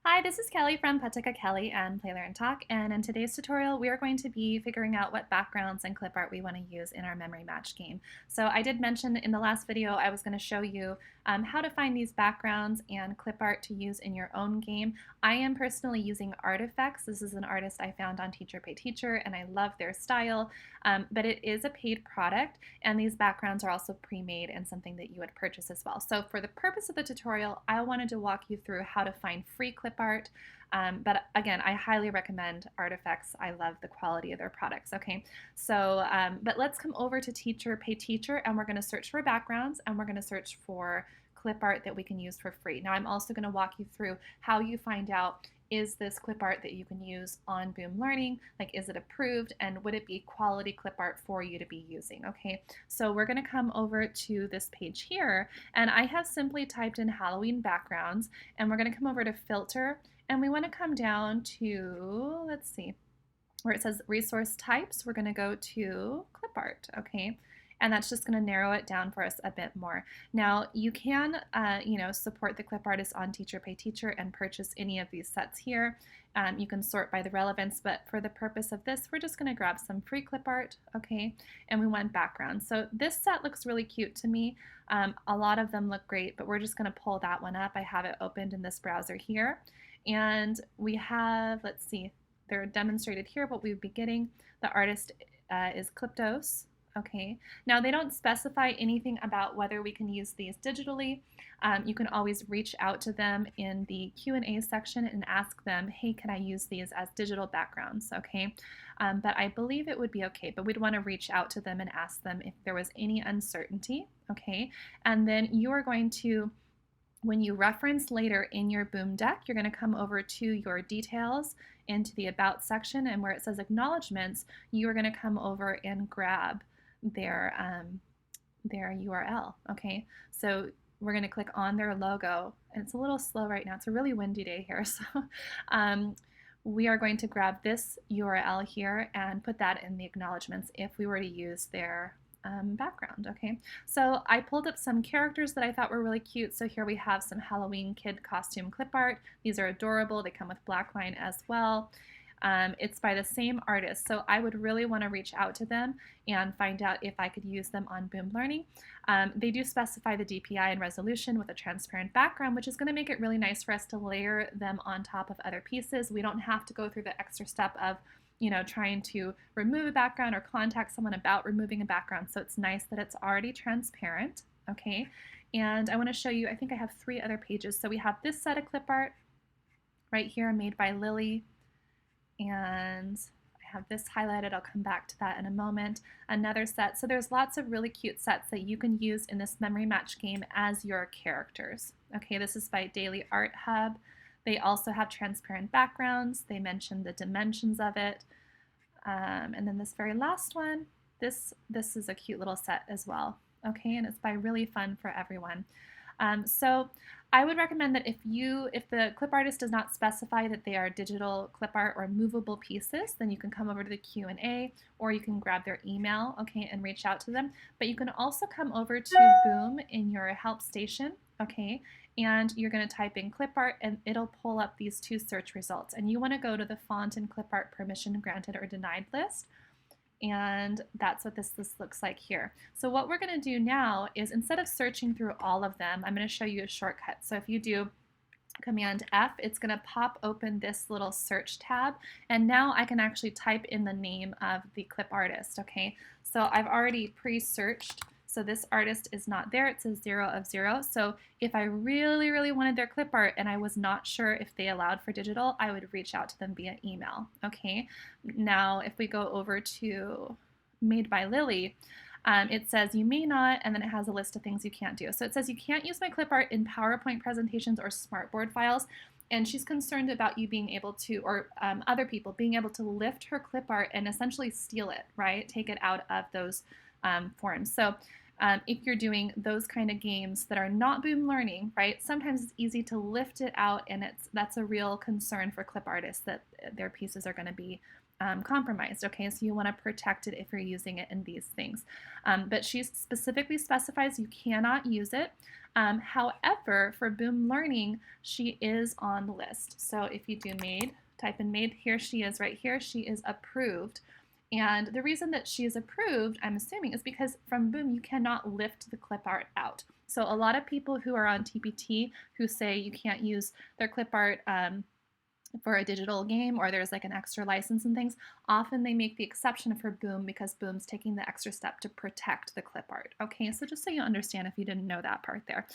Hi, this is Kelly from Petica Kelly and Play Learn Talk, and in today's tutorial we are going to be figuring out what backgrounds and clip art we want to use in our memory match game. So I did mention in the last video I was going to show you how to find these backgrounds and clip art to use in your own game. I am personally using Artifacts. This is an artist I found on Teacher Pay Teacher and I love their style, but it is a paid product and these backgrounds are also pre-made and something that you would purchase as well. So for the purpose of the tutorial, I wanted to walk you through how to find free clip art. But again, I highly recommend Artifacts. I love the quality of their products. Okay, so but let's come over to Teacher Pay Teacher and we're going to search for backgrounds and we're going to search for clip art that we can use for free. Now I'm also going to walk you through how you find out, is this clip art that you can use on Boom Learning? Like, is it approved and would it be quality clip art for you to be using? Okay, so we're going to come over to this page here and I have simply typed in Halloween backgrounds and we're going to come over to filter and we want to come down to, let's see, where it says resource types. We're going to go to clip art. Okay, and that's just going to narrow it down for us a bit more. Now you can support the clip artist on Teacher Pay Teacher and purchase any of these sets here. You can sort by the relevance, but for the purpose of this we're just going to grab some free clip art. Okay, and we want background. So this set looks really cute to me. A lot of them look great, but we're just going to pull that one up. I have it opened in this browser here and we have, let's see, they're demonstrated here what we would be getting. The artist is Cliptos. Okay, now they don't specify anything about whether we can use these digitally. You can always reach out to them in the Q&A section and ask them, hey, can I use these as digital backgrounds? Okay, but I believe it would be okay, but we'd want to reach out to them and ask them if there was any uncertainty. Okay, and then you are going to, when you reference later in your Boom deck, you're going to come over to your details into the About section, and where it says Acknowledgements, you are going to come over and grab their URL. Okay, so we're going to click on their logo, and it's a little slow right now. It's a really windy day here, so we are going to grab this URL here and put that in the acknowledgements if we were to use their background. Okay, so I pulled up some characters that I thought were really cute. So here we have some Halloween kid costume clip art. These are adorable. They come with blackline as well. It's by the same artist, so I would really want to reach out to them and find out if I could use them on Boom Learning. They do specify the DPI and resolution with a transparent background, which is going to make it really nice for us to layer them on top of other pieces. We don't have to go through the extra step of trying to remove a background or contact someone about removing a background. So it's nice that it's already transparent. Okay, and I want to show you, I think I have 3 other pages. So we have this set of clip art right here made by Lily, and I have this highlighted. I'll come back to that in a moment. Another set. So there's lots of really cute sets that you can use in this memory match game as your characters. Okay, this is by Daily Art Hub. They also have transparent backgrounds. They mention the dimensions of it. And then this very last one, this is a cute little set as well. Okay, and it's by Really Fun for Everyone. So I would recommend that if the clip artist does not specify that they are digital clip art or movable pieces, then you can come over to the Q&A or you can grab their email, okay, and reach out to them. But you can also come over to Boom in your help station, okay, and you're going to type in clip art and it'll pull up these 2 search results. And you want to go to the font and clip art permission granted or denied list. And that's what this looks like here. So what we're going to do now is, instead of searching through all of them, I'm going to show you a shortcut. So if you do Command F, it's going to pop open this little search tab, and now I can actually type in the name of the clip artist. Okay, so I've already pre-searched. So this artist is not there. It says 0 of 0. So if I really, really wanted their clip art and I was not sure if they allowed for digital, I would reach out to them via email. Okay. Now, if we go over to Made by Lily, it says you may not, and then it has a list of things you can't do. So it says you can't use my clip art in PowerPoint presentations or smartboard files. And she's concerned about you being able to, or other people being able to lift her clip art and essentially steal it, right? Take it out of those forms. So if you're doing those kind of games that are not Boom Learning, right, sometimes it's easy to lift it out, and that's a real concern for clip artists, that their pieces are going to be compromised. Okay, so you want to protect it if you're using it in these things. But she specifically specifies you cannot use it. However, for Boom Learning, she is on the list. So if you do made, type in made, here she is right here. She is approved. And the reason that she is approved, I'm assuming, is because from Boom you cannot lift the clip art out. So a lot of people who are on TPT who say you can't use their clip art for a digital game, or there's like an extra license and things, often they make the exception for Boom because Boom's taking the extra step to protect the clip art. Okay, so just so you understand if you didn't know that part there.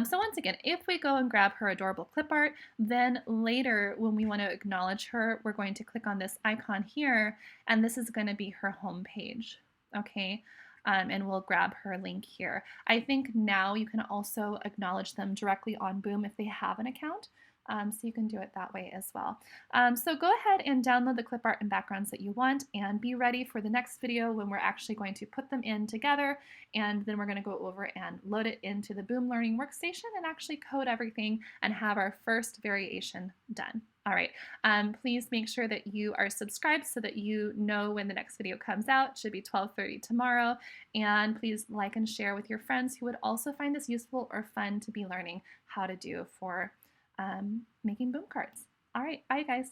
So once again, if we go and grab her adorable clip art, then later when we want to acknowledge her, we're going to click on this icon here, and this is going to be her home page. Okay. And we'll grab her link here. I think now you can also acknowledge them directly on Boom if they have an account. So you can do it that way as well. So go ahead and download the clip art and backgrounds that you want, and be ready for the next video when we're actually going to put them in together, and then we're going to go over and load it into the Boom Learning Workstation and actually code everything and have our first variation done. All right, please make sure that you are subscribed so that you know when the next video comes out. It should be 12:30 tomorrow. And please like and share with your friends who would also find this useful or fun to be learning how to do for making Boom cards. All right, bye guys.